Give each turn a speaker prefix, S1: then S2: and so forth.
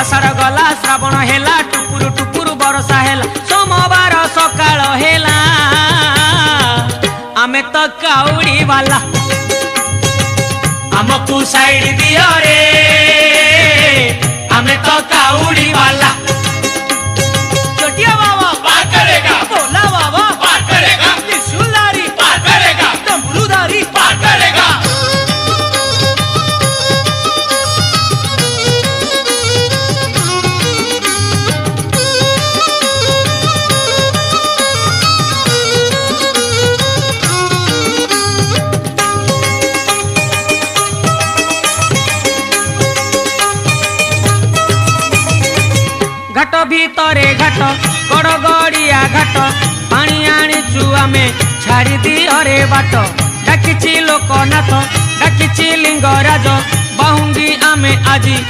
S1: आषाढ़ गला श्रावण हेला टुकुरु टुकुरु बरसा हेला सोमवार सकाळ हेला आमे तो काउड़ी वाला हमको साइड दियो रे हमें तो काउड़ी वाला छोटिया बाबा पार करेगा भोला बाबा पार करेगा त्रिशूलधारी पार करेगा डमरूधारी पार करेगा घाट भीतरे घाट गड़गड़िया घाट पानी आनीचु आमे छाड़ी दियो रे बाट डाकिची लोकनाथ डाकिची लिंगराज बाहुंगी आमे आजी